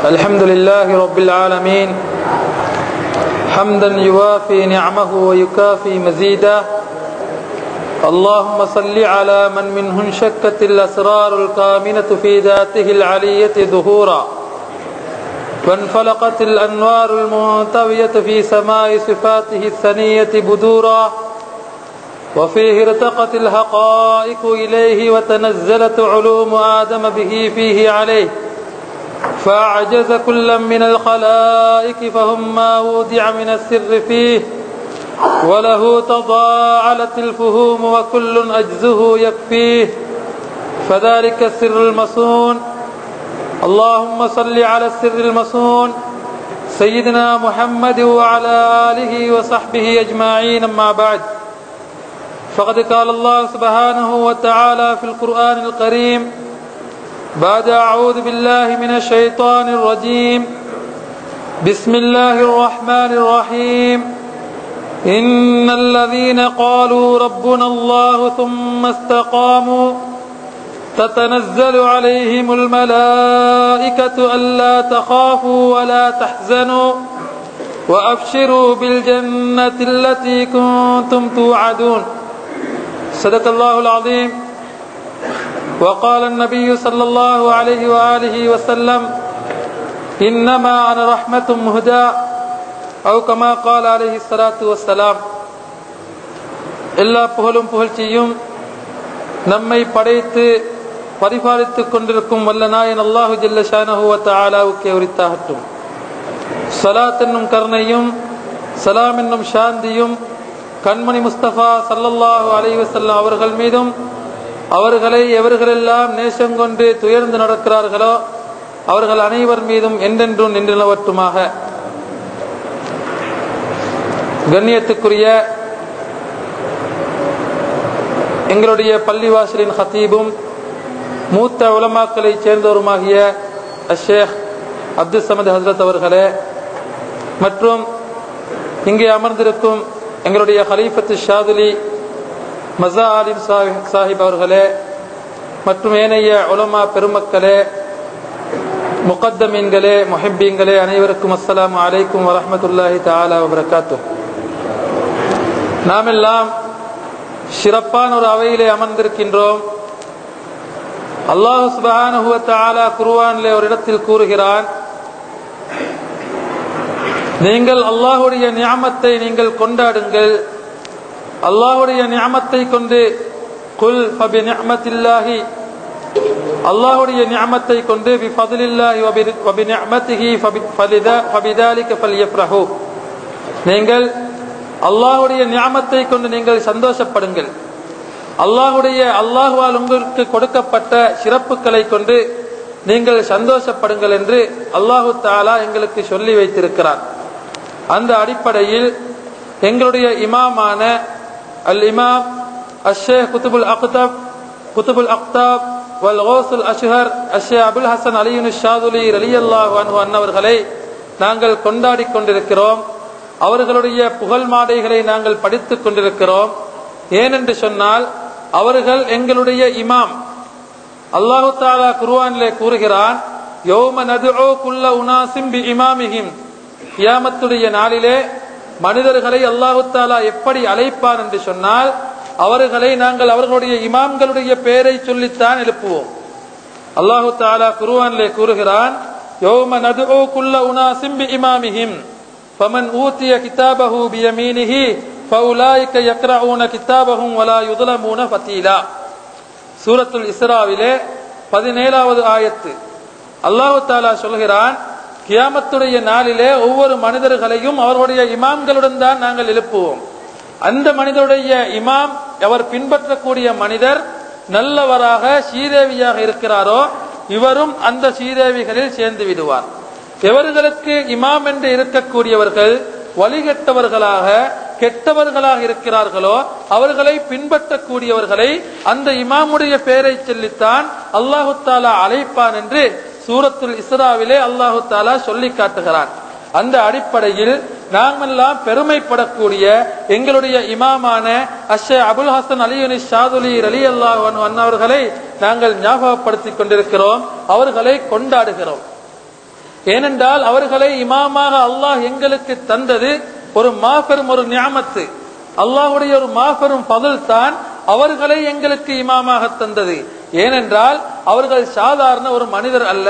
الحمد لله رب العالمين حمدا يوافي نعمه ويكافي مزيدا. اللهم صل على من منه انشقت الأسرار الكامنة في ذاته العلية ظهورا، وانفلقت الأنوار المنطوية في سماء صفاته الثنية بدورا، وفيه ارتقت الحقائق إليه وتنزلت علوم آدم به فيه عليه، فأعجز كلا من الخلائق فهم ما وضع من السر فيه، وله تضاعلت الفهوم وكل أجزه يكفيه، فذلك السر المصون. اللهم صل على السر المصون سيدنا محمد وعلى آله وصحبه أجمعين. أما بعد، فقد قال الله سبحانه وتعالى في القرآن الكريم بعد أعوذ بالله من الشيطان الرجيم: بسم الله الرحمن الرحيم. إن الذين قالوا ربنا الله ثم استقاموا تتنزل عليهم الملائكة ألا تخافوا ولا تحزنوا وأبشروا بالجنة التي كنتم توعدون. صدق الله العظيم. وقال النبي صلى الله عليه وآله وسلم: إنما أنا رحمة مهدى، أو كما قال عليه الصلاة والسلام. எல்லா புகழும் புகழ்ச்சியும் நம்மை படைத்து பரிபாலித்துக் கொண்டிருக்கும் வல்ல நாயன் அல்லாஹு ஜல்ல ஷானஹு வ தஆலாவுக்கே உரித்தாகட்டும். ஸலாத் என்னும் கருணையும் சலாம் என்னும் சாந்தியும் கண்மணி முஸ்தபா ஸல்லல்லாஹு அலைஹி வஸல்லம் அவர்கள் மீதும், அவர்களை எவர்களெல்லாம் நேசங்கொண்டு துயர்ந்து நடக்கிறார்களோ அவர்கள் அனைவர் மீதும் என்றென்றும் நின்று நிலவட்டுமாக. கண்ணியத்துக்குரிய எங்களுடைய பள்ளிவாசலின் ஹத்தீபும் மூத்த உலமாக்களை சேர்ந்தவருமாகிய அஷேக் அப்துல் சமத் ஹஸ்ரத் அவர்களே, மற்றும் இங்கே அமர்ந்திருக்கும் எங்களுடைய ஹலீஃபத்து ஷாதுலி மஸா ஆலிம் சாஹிப் அவர்களே, மற்றும் ஏனைய உலமா பெருமக்களே, முகத்தமீன்களே, முஹிப்பீன்களே, அனைவருக்கும் அஸ்ஸலாமு அலைக்கும் வரஹ்மத்துல்லாஹி தஆலா வபரகாத்துஹு. நாமெல்லாம் சிறப்பான ஒரு அவையிலே அமர்ந்திருக்கின்றோம். அல்லாஹ் சுப்ஹானஹு வ தஆலா குர்ஆனிலே ஒரு இடத்தில் கூறுகிறான்: நீங்கள் அல்லாஹ்வுடைய நிஅமத்தை நீங்கள் கொண்டாடுங்கள், அல்லாஹ்வுடைய நிஅமத்தை கொண்டு குல் ஃபபி நிஅமத்தில்லாஹி, அல்லாஹ்வுடைய நிஅமத்தை கொண்டு பிஃபத்லில்லாஹி வ பிநிஅமத்திஹி ஃபபிதாலிக ஃபல்யஃப்ரஹு, நீங்கள் அல்லாஹ்வுடைய நிஅமத்தை கொண்டு நீங்கள் சந்தோஷப்படுங்கள், அல்லாஹ்வால் உங்களுக்கு கொடுக்கப்பட்ட சிறப்புகளை கொண்டு நீங்கள் சந்தோஷப்படுங்கள் என்று அல்லாஹு தஆலா எங்களுக்கு சொல்லி வைத்திருக்கிறார். அந்த அடிப்படையில் எங்களுடைய இமாமான அல் இமாம் அஷ்ஷேக் குதுபுல் அக்தாப் வல் கௌசுல் அஷ்ஹர் அஷ்ஷேக் அபுல் ஹசன் அலியுன் ஷாதுலி ரலியல்லாஹு அன்ஹு அன்னவர்களை நாங்கள் கொண்டாடி கொண்டிருக்கிறோம். அவர்களுடைய புகழ் மாடைகளை நாங்கள் படித்துக் கொண்டிருக்கிறோம். ஏனென்று சொன்னால் அவர்கள் எங்களுடைய இமாம். அல்லாஹு தஆலா குர்ஆனிலே கூறுகிறான்: யௌம நதுஉ குல்ல உனாஸிம் பிஇமாமிஹிம், கியாமத்துடைய நாளிலே மனிதர்களை அல்லாஹு தஆலா எப்படி அழைப்பான் என்று சொன்னால் அவர்களை நாங்கள் அவர்களுடைய இமாம்களுடைய பெயரை சொல்லித்தான் எழுப்புவோம். அல்லாஹு தஆலா குர்ஆனிலே கூறுகிறான்: யௌம நதுஉ குல்ல உனாஸிம் பிஇமாமிஹிம் ஃபமன் ஊதிய கிதாபஹு பியமீனிஹி ஃபஉலாயிக யக்ரஊன கிதாபஹும் வலா யுظلمூன ஃபதீலா. சூரத்துல் இஸ்ராவிலே 17வது ஆயத்து. அல்லாஹ் தஆலா சொல்கிறான், கியாமத்துடைய நாளிலே ஒவ்வொரு மனிதர்களையும் அவர்களுடைய இமாம்களுடன் தான் நாங்கள் எழுப்புவோம். அந்த மனிதருடைய இமாம், அவர் பின்பற்றக்கூடிய மனிதர் நல்லவராக சீதேவியாக இருக்கிறாரோ இவரும் அந்த சீதேவிகளில் சேர்ந்து விடுவார். எவர்களுக்கு இமாம் என்று இருக்கக்கூடியவர்கள் வழிகெட்டவர்களாக கெட்டவர்களாக இருக்கிறார்களோ அவர்களை பின்பற்றக்கூடியவர்களை அந்த இமாமுடைய பெயரை சொல்லித்தான் அல்லாஹு தஆலா அழைப்பான் என்று சூரத்துல் இஸ்ராவிலே அல்லாஹு தஆலா சொல்லி காட்டுகிறான். அந்த அடிப்படையில் நாமெல்லாம் பெருமைப்படக்கூடிய எங்களுடைய இமாமான அஷ்ஷேக் அபுல் ஹசன் அலியுன் ஷாதுலி ரலியல்லாஹு அன்ஹு அன்னவர்களை நாங்கள் ஞாபகப்படுத்திக் கொண்டிருக்கிறோம், அவர்களை கொண்டாடுகிறோம். ஏனென்றால் அவர்களை இமாமாக அல்லாஹ் எங்களுக்கு தந்தது ஒரு மாபெரும் ஒரு நியாமத்து. அல்லாஹ்வுடைய ஒரு மாபெரும் ஃபضல் தான் அவர்களை எங்களுக்கு இமாமாக தந்தது. ஏனென்றால் அவர்கள் சாதாரண ஒரு மனிதர் அல்ல,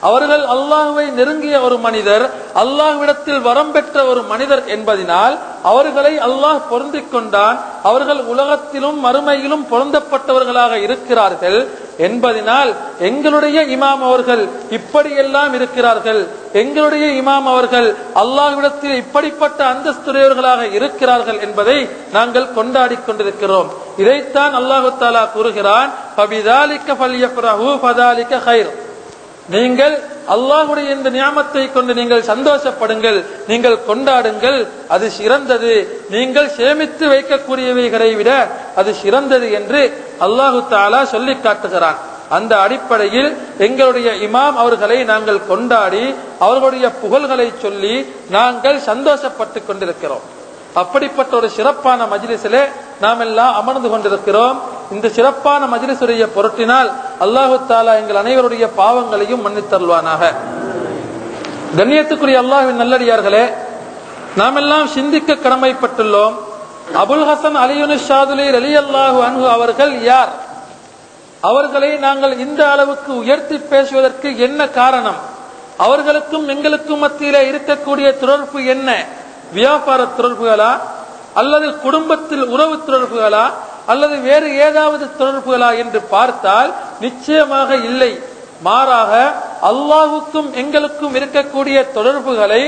அவர்கள் அல்லாஹ்வை நெருங்கிய ஒரு மனிதர், அல்லாஹ்விடத்தில் வரம் பெற்ற ஒரு மனிதர் என்பதனால் அவர்களை அல்லாஹ் பொருந்திக் கொண்டான். அவர்கள் உலகத்திலும் மறுமையிலும் பொருந்தப்பட்டவர்களாக இருக்கிறார்கள் என்பதனால் எங்களுடைய இமாம் அவர்கள் இப்படியெல்லாம் இருக்கிறார்கள், எங்களுடைய இமாம் அவர்கள் அல்லாஹ்விடத்தில் இப்படிப்பட்ட அந்தஸ்துடையவர்களாக இருக்கிறார்கள் என்பதை நாங்கள் கொண்டாடி கொண்டிருக்கிறோம். இதைத்தான் அல்லாஹு தஆலா கூறுகிறான், ஃபபிதாலிக ஃபல்யஃப்ரஹு ஃபதாலிக கைர். நீங்கள் அல்லாஹ்வுடைய இந்த நியாமத்தை கொண்டு நீங்கள் சந்தோஷப்படுங்கள், நீங்கள் கொண்டாடுங்கள், அது சிறந்தது. நீங்கள் சேமித்து வைக்கக்கூடியவைகளை விட அது சிறந்தது என்று அல்லாஹு தஆலா சொல்லி காட்டுகிறான். அந்த அடிப்படையில் எங்களுடைய இமாம் அவர்களை நாங்கள் கொண்டாடி அவர்களுடைய புகழ்களை சொல்லி நாங்கள் சந்தோஷப்பட்டு கொண்டிருக்கிறோம். அப்படிப்பட்ட ஒரு சிறப்பான மஜ்லிஸிலே நாம் எல்லாம் அமர்ந்து கொண்டிருக்கிறோம். இந்த சிறப்பான மஜ்லிஸுடைய பொருட்டினால் அல்லாஹு தஆலா எங்கள் அனைவருடைய பாவங்களையும் மன்னித்தருள்வானாக. கண்ணியத்துக்குரிய அல்லாஹ்வின் நல்லடியார்களே, நாம் எல்லாம் சிந்திக்க கடமைப்பட்டுள்ளோம். அபுல் ஹசன் அலியுன் ஷாதுலி ரலியல்லாஹு அன்ஹு அவர்கள் யார்? அவர்களை நாங்கள் இந்த அளவுக்கு உயர்த்தி பேசுவதற்கு என்ன காரணம்? அவர்களுக்கும் எங்களுக்கும் மத்தியிலே இருக்கக்கூடிய தொடர்பு என்ன? வியாபார தொடர்புகளா, அல்லது குடும்பத்தில் உறவு தொடர்புகளா, அல்லது வேறு ஏதாவது தொடர்புகளா என்று பார்த்தால் நிச்சயமாக இல்லை. மாறாக அல்லாஹுக்கும் எங்களுக்கும் இருக்கக்கூடிய தொடர்புகளை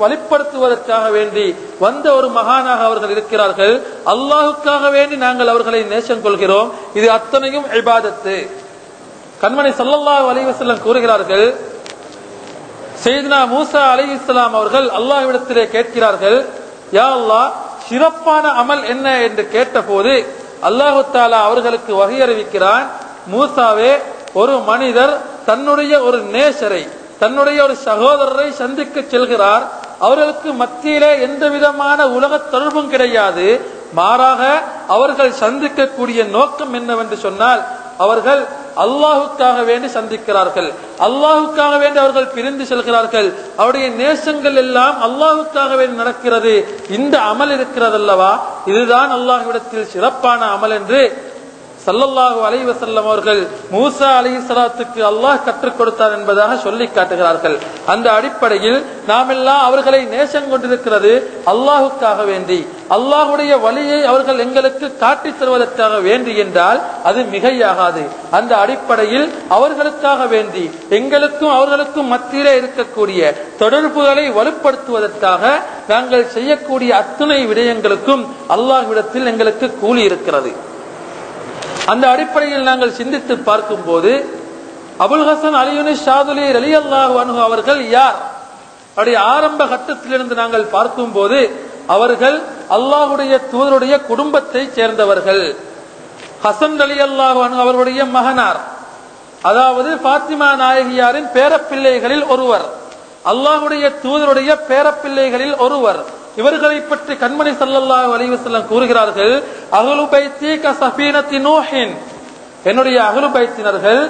வலுப்படுத்துவதற்காக வேண்டி வந்த ஒரு மகானாக அவர்கள் இருக்கிறார்கள். அல்லாஹுக்காக வேண்டி நாங்கள் அவர்களை நேசம் கொள்கிறோம். இது அத்தனையும் இபாதத்து. கண்மணி ஸல்லல்லாஹு அலைஹி வஸல்லம் கூறுகிறார்கள், சையதுனா மூசா அலைஹிஸ்ஸலாம் அவர்கள் அல்லாஹ்விடத்திலே கேட்கிறார்கள், யா அல்லாஹ், சிறப்பான அமல் என்ன என்று கேட்டபோது அல்லாஹு தஆலா அவர்களுக்கு வஹி அறிவிக்கிறான், மூசாவே, ஒரு மனிதர் தன்னுடைய ஒரு நேசரை, தன்னுடைய ஒரு சகோதரரை சந்திக்க செல்கிறார். அவர்களுக்கு மத்தியிலே எந்த விதமான உலக தொடர்பும் கிடையாது. மாறாக அவர்கள் சந்திக்கக்கூடிய நோக்கம் என்னவென்று சொன்னால், அவர்கள் அல்லாஹுக்காக வேண்டி சந்திக்கிறார்கள், அல்லாஹுக்காக வேண்டி அவர்கள் பிரிந்து செல்கிறார்கள். அவருடைய நேசங்கள் எல்லாம் அல்லாஹுக்காக வேண்டி நடக்கிறது. இந்த அமல் இருக்கிறது அல்லவா, இதுதான் அல்லாஹ்விடத்தில் சிறப்பான அமல் என்று ஸல்லல்லாஹு அலைஹி வஸல்லம் அவர்கள் மூசா அலைஹிஸ்ஸலாத்துக்கு அல்லாஹ் கற்றுக் கொடுத்தார் என்பதாக சொல்லி காட்டுகிறார்கள். அந்த அடிப்படையில் நாம் எல்லாம் அவர்களை நேசம் கொண்டிருக்கிறது அல்லாஹுக்காக வேண்டி, அல்லாஹுடைய வழியை அவர்கள் எங்களுக்கு காட்டித் தருவதற்காக வேண்டி என்றால் அது மிகையாகாது. அந்த அடிப்படையில் அவர்களுக்காக வேண்டி எங்களுக்கும் அவர்களுக்கும் மத்தியிலே இருக்கக்கூடிய தொடர்புகளை வலுப்படுத்துவதற்காக நாங்கள் செய்யக்கூடிய அத்துணை விடயங்களுக்கும் அல்லாஹ்விடத்தில் எங்களுக்கு கூலி இருக்கிறது. அந்த அடிப்படையில் நாங்கள் சிந்தித்து பார்க்கும் போது அபுல் ஹசன் அலியுன் ஷாதுலி ரலியல்லாஹு அன்ஹு அவர்கள் யார்? அவருடைய ஆரம்ப கட்டத்திலிருந்து நாங்கள் பார்க்கும் போது அவர்கள் அல்லாஹ்வுடைய தூதருடைய குடும்பத்தை சேர்ந்தவர்கள். ஹசன் ரலியல்லாஹு அன்ஹு அவர்களுடைய மகனார், அதாவது ஃபாத்திமா நாயகியாரின் பேரப்பிள்ளைகளில் ஒருவர், அல்லாஹ்வுடைய தூதருடைய பேரப்பிள்ளைகளில் ஒருவர். இவர்களை பற்றி கண்மணி ஸல்லல்லாஹு அலைஹி வஸல்லம் கூறுகிறார்கள், அஹ்லு பைத்தி கஸஃபீனத்தி நூஹின், என்னுடைய அஹ்லு பைத்தினர்கள்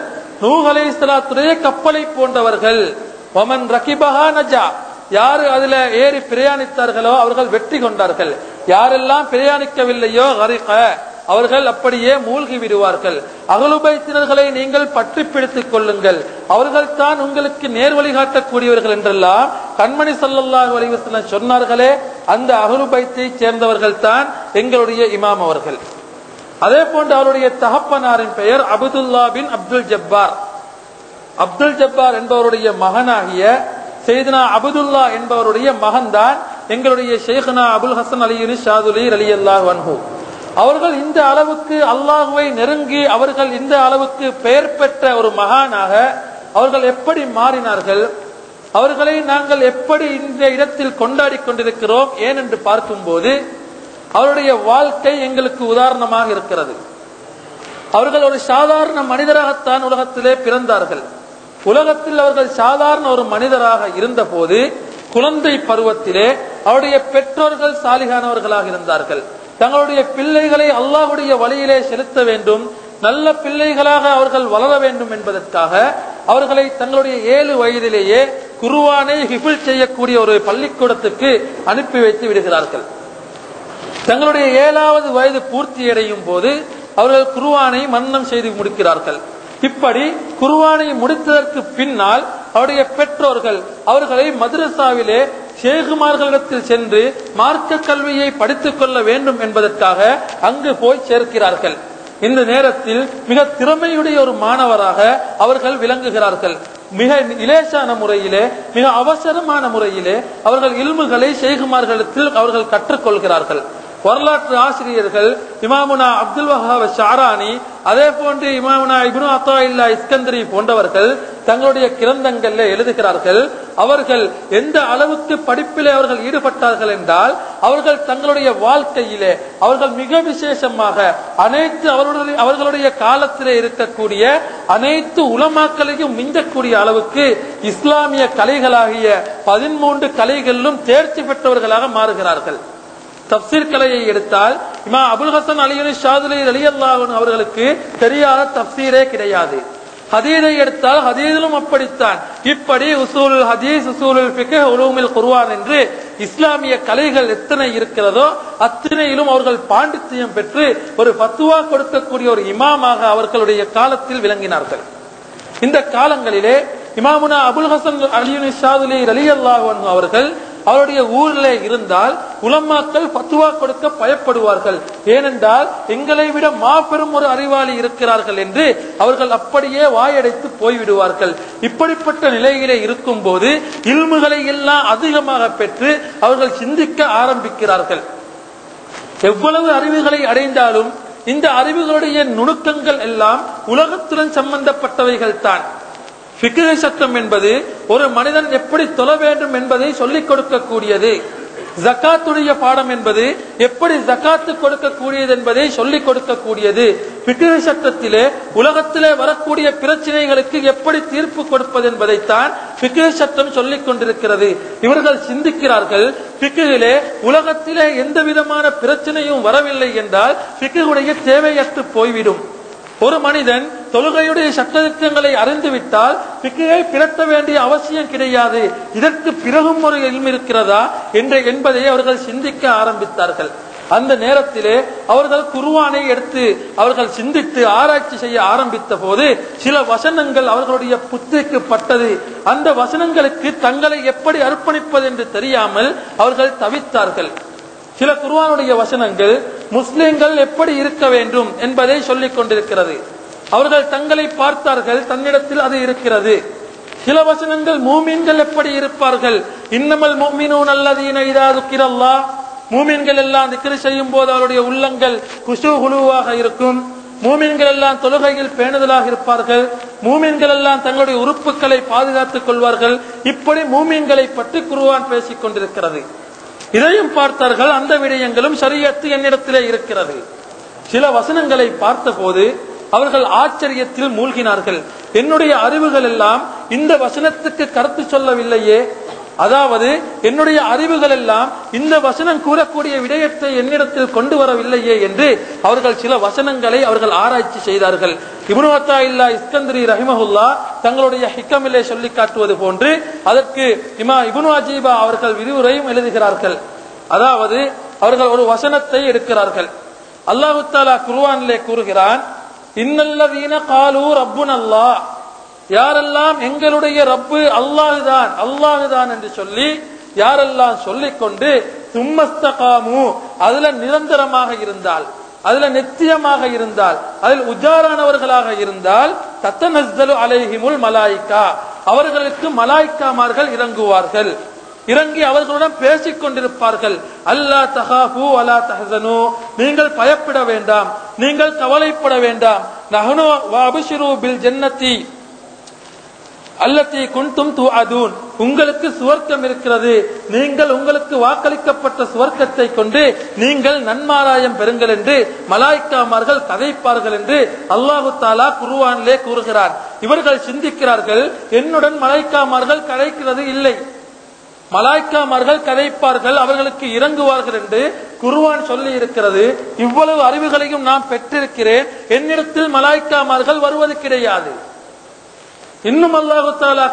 நூஹ் அலைஹிஸ்ஸலாத்துடைய கப்பலை போன்றவர்கள். வமன் ரகிபஹா நஜா, யாரு அதில் ஏறி பிரயாணித்தார்களோ அவர்கள் வெற்றி கொண்டார்கள், யாரெல்லாம் பிரயாணிக்கவில்லையோ கரிக, அவர்கள் அப்படியே மூழ்கி விடுவார்கள். அஹ்லு பைத்தினர்களை நீங்கள் பற்றி பிடித்துக் கொள்ளுங்கள், அவர்கள் தான் உங்களுக்கு நேர் வழிகாட்டக்கூடியவர்கள் என்றெல்லாம் கண்மணி ஸல்லல்லாஹு அலைஹி வஸல்லம் சொன்னார்களே, அந்த அஹ்லு பைத்தை சேர்ந்தவர்கள் தான் எங்களுடைய இமாம் அவர்கள். அதே போன்று அவருடைய தகப்பனாரின் பெயர் அப்துல்லா பின் அப்துல் ஜப்பார். அப்துல் ஜப்பார் என்பவருடைய மகனாகிய சையதுனா அப்துல்லா என்பவருடைய மகன்தான் எங்களுடைய ஷேഖ்னா அபுல் ஹசன் அலியுன் ஷாதுலி ரலியல்லாஹு அன்ஹு. அவர்கள் இந்த அளவுக்கு அல்லாஹ்வை நெருங்கி அவர்கள் இந்த அளவுக்கு பெயர் பெற்ற ஒரு மகானாக அவர்கள் எப்படி மாறினார்கள், அவர்களை நாங்கள் எப்படி இந்த இடத்தில் கொண்டாடி கொண்டிருக்கிறோம் ஏனென்று பார்க்கும் போது அவருடைய வாழ்க்கை எங்களுக்கு உதாரணமாக இருக்கிறது. அவர்கள் ஒரு சாதாரண மனிதராகத்தான் உலகத்திலே பிறந்தார்கள். உலகத்தில் அவர்கள் சாதாரண ஒரு மனிதராக இருந்த போது குழந்தை பருவத்திலே அவருடைய பெற்றோர்கள் சாலிகானவர்களாக இருந்தார்கள். தங்களுடைய பிள்ளைகளை அல்லாஹ்வுடைய வழியிலே செலுத்த வேண்டும், நல்ல பிள்ளைகளாக அவர்கள் வளர வேண்டும் என்பதற்காக அவர்களை தங்களுடைய 7 வயதிலேயே குர்ஆனை ஹிஃப்ல் செய்யக்கூடிய ஒரு பள்ளிக்கூடத்துக்கு அனுப்பி வைத்து விடுகிறார்கள். தங்களுடைய 7வது வயது பூர்த்தியடையும் போது அவர்கள் குர்ஆனை மனனம் செய்து முடிக்கிறார்கள். இப்படி குர்ஆனை முடித்ததற்கு பின்னால் அவருடைய பெற்றோர்கள் அவர்களை மதரசாவிலே ஷேகுமார்களிடத்தில் சென்று மார்க்க கல்வியை படித்துக் கொள்ள வேண்டும் என்பதற்காக அங்கு போய் சேர்க்கிறார்கள். இந்த நேரத்தில் மிக திறமையுடைய ஒரு மாணவராக அவர்கள் விளங்குகிறார்கள். மிக இலேசான முறையிலே, மிக அவசரமான முறையிலே அவர்கள் இல்முகளை ஷேகுமார்களிடத்தில் அவர்கள் கற்றுக்கொள்கிறார்கள். வரலாற்று ஆசிரியர்கள் இமாமுனா அப்துல் வஹாப் ஷாரானி, அதே போன்று இமாமுனா இப்னு அத்தாயில்லா இஸ்கந்தரி போன்றவர்கள் தங்களுடைய கிரந்தங்களில் எழுதுகிறார்கள். அவர்கள் எந்த அளவுக்கு படிப்பிலே அவர்கள் ஈடுபட்டார்கள் என்றால், அவர்கள் தங்களுடைய வாழ்க்கையிலே அவர்கள் மிக விசேஷமாக அனைத்து அவர்களுடைய காலத்திலே இருக்கக்கூடிய அனைத்து உலமாக்களையும் மிஞ்சக்கூடிய அளவுக்கு இஸ்லாமிய கலைகளாகிய 13 கலைகளிலும் தேர்ச்சி பெற்றவர்களாக மாறுகிறார்கள். தப்சீர் கலையை எடுத்தால் இமாம் அபுல் ஹசன் அலி ஷாதுலி ரலியல்லாஹு அன்ஹு அவர்களுக்கு தெரியாத தப்சீரே கிடையாது. ஹதீஸை எடுத்தால் ஹதீஸிலும் அப்படித்தான். இப்படி உசூலுல் ஹதீஸ், உசூலுல் ஃபிக்ஹ், உலூமுல் குர்ஆன் என்று இஸ்லாமிய கலைகள் எத்தனை இருக்கிறதோ அத்தனையிலும் அவர்கள் பாண்டித்தியம் பெற்று ஒரு ஃபத்வா கொடுக்கக்கூடிய ஒரு இமாமாக அவர்களுடைய காலத்தில் விளங்கினார்கள். இந்த காலங்களிலே இமாமுனா அபுல் ஹசன் அலி ஷாதுலி ரலியல்லாஹு அன்ஹு அவர்கள் அவருடைய ஊரிலே இருந்தால் உலமாக்கள் ஃபத்வா கொடுக்க பயப்படுவார்கள். ஏனென்றால் எங்களை விட மாபெரும் ஒரு அறிவாளி இருக்கிறார்கள் என்று அவர்கள் அப்படியே வாயடைத்து போய்விடுவார்கள். இப்படிப்பட்ட நிலையிலே இருக்கும் போது இல்முகளை எல்லாம் அதிகமாக பெற்று அவர்கள் சிந்திக்க ஆரம்பிக்கிறார்கள். எவ்வளவு அறிவுகளை அடைந்தாலும் இந்த அறிவுகளுடைய நுணுக்கங்கள் எல்லாம் உலகத்துடன் சம்பந்தப்பட்டவைகள் தான். ஃபிக்ஹ் சட்டம் என்பது ஒரு மனிதன் எப்படி தொழ வேண்டும் என்பதை சொல்லிக் கொடுக்கக்கூடியது. ஜகாத்துடைய பாடம் என்பது எப்படி ஜகாத்து கொடுக்கக்கூடியது என்பதை சொல்லிக் கொடுக்கக்கூடியது. ஃபிக்ஹ் சட்டத்திலே உலகத்திலே வரக்கூடிய பிரச்சனைகளுக்கு எப்படி தீர்ப்பு கொடுப்பது என்பதைத்தான் ஃபிக்ஹ் சட்டம் சொல்லிக் கொண்டிருக்கிறது. இவர்கள் சிந்திக்கிறார்கள், ஃபிக்ஹிலே உலகத்திலே எந்த விதமான பிரச்சனையும் வரவில்லை என்றால் ஃபிக்ஹுடைய தேவையற்று போய்விடும். ஒரு மனிதன் தொழுகையுடைய சட்டங்களை அறிந்துவிட்டால் ஃபிக்ஹை பிறத்த வேண்டிய அவசியம் கிடையாது. இதற்கு பிறகும் ஒரு இல்மு இருக்கிறதா என்பதை அவர்கள் சிந்திக்க ஆரம்பித்தார்கள். அந்த நேரத்திலே அவர்கள் குர்ஆனை எடுத்து அவர்கள் சிந்தித்து ஆராய்ச்சி செய்ய ஆரம்பித்த போது சில வசனங்கள் அவர்களுடைய புத்திக்கு பட்டது. அந்த வசனங்களுக்கு தங்களை எப்படி அர்ப்பணிப்பது என்று தெரியாமல் அவர்கள் தவித்தார்கள். சில குர்ஆனுடைய வசனங்கள் முஸ்லிம்கள் எப்படி இருக்க வேண்டும் என்பதை சொல்லிக் கொண்டிருக்கிறது. அவர்கள் தங்களை பார்த்தார்கள், தன்னிடத்தில் அது இருக்கிறது. சில வசனங்கள் மூமின்கள் எப்படி இருப்பார்கள், இன்னமல் முஃமினூன அல்லதீன இதா ذுக்கிரல்லாஹ், மூமின்கள் எல்லாம் திக்ர் செய்யும் போது அவருடைய உள்ளங்கள் குஷூஹுலுவாக இருக்கும். மூமின்கள் எல்லாம் தொழுகையில் பேணுதலாக இருப்பார்கள். மூமின்கள் எல்லாம் தங்களுடைய உறுப்புகளை பாதுகாத்துக் கொள்வார்கள். இப்படி மூமின்களை பற்றி குர்ஆன் பேசிக் கொண்டிருக்கிறது. இதையும் பார்த்தார்கள். அந்த விடயங்களும் ஷரியத்து என்னிடத்திலே இருக்கிறது. சில வசனங்களை பார்த்த போது அவர்கள் ஆச்சரியத்தில் மூழ்கினார்கள். என்னுடைய அறிவுகள் எல்லாம் இந்த வசனத்துக்கு கருத்து சொல்லவில்லையே, அதாவது என்னுடைய அறிவுகள் எல்லாம் இந்த வசனம் கூறக்கூடிய விடயத்தை என்னிடத்தில் கொண்டு வரவில்லையே என்று அவர்கள் சில வசனங்களை அவர்கள் ஆராய்ச்சி செய்தார்கள். இப்னு அத்தாயில்லா இஸ்கந்தரி ரஹிமஹுல்லா தங்களுடைய ஹிக்கமிலே சொல்லி காட்டுவது போன்று அதற்கு இப்னு அஜீபா அவர்கள் விரிவுரையும் எழுதுகிறார்கள். அதாவது அவர்கள் ஒரு வசனத்தை எடுக்கிறார்கள். அல்லாஹ் தஆலா குர்ஆனிலே கூறுகிறான், இன்னல்லதீன காலூ ரப்புனல்லாஹ், யாரெல்லாம் எங்களுடைய ரப்பு அல்லாஹ்தான் அல்லாஹ்தான் என்று சொல்லி யாரெல்லாம் சொல்லிக்கொண்டு சும்மஸ்தகாமு, அதுல நிரந்தரமாக இருந்தால், அதுல நித்தியமாக இருந்தால், அதில் உஜாரானவர்களாக இருந்தால், தத்தனஸ்ஸலு அலைஹிமுல் மலாயிகா, அவர்களுக்கு மலாயிக்காமார்கள் இறங்குவார்கள். இறங்கி அவர்களுடன் பேசிக் கொண்டிருப்பார்கள். அல்லா தகாஃபு வலா தஹ்சனு, நீங்கள் பயப்பட வேண்டாம், நீங்கள் கவலைப்பட வேண்டாம். நஹ்னு வஅப்ஷிரு பில் ஜன்னதி அல்லதி குன்தும் துஅதூன், உங்களுக்கு சுவர்க்கம் இருக்கிறது, நீங்கள் உங்களுக்கு வாக்களிக்கப்பட்ட சுவர்க்கத்தை கொண்டு நீங்கள் நன்மாராயம் பெறுங்கள் என்று மலாயிக்காமார்கள் கதைப்பார்கள் என்று அல்லாஹு தஆலா குர்ஆனிலே கூறுகிறார். இவர்கள் சிந்திக்கிறார்கள், என்னுடன் மலாயிக்காமார்கள் கதைக்கிறது இல்லை, மலாய்க்காமார்கள் கதைப்பார்கள், அவர்களுக்கு இறங்குவார்கள் என்று குர்ஆன் சொல்லி இருக்கிறது. இவ்வளவு அறிவுகளையும் நான் பெற்றிருக்கிறேன், என்னிடத்தில் மலாய்க்காமார்கள் வருவது கிடையாது. இன்னும் அல்லாஹு தஆலா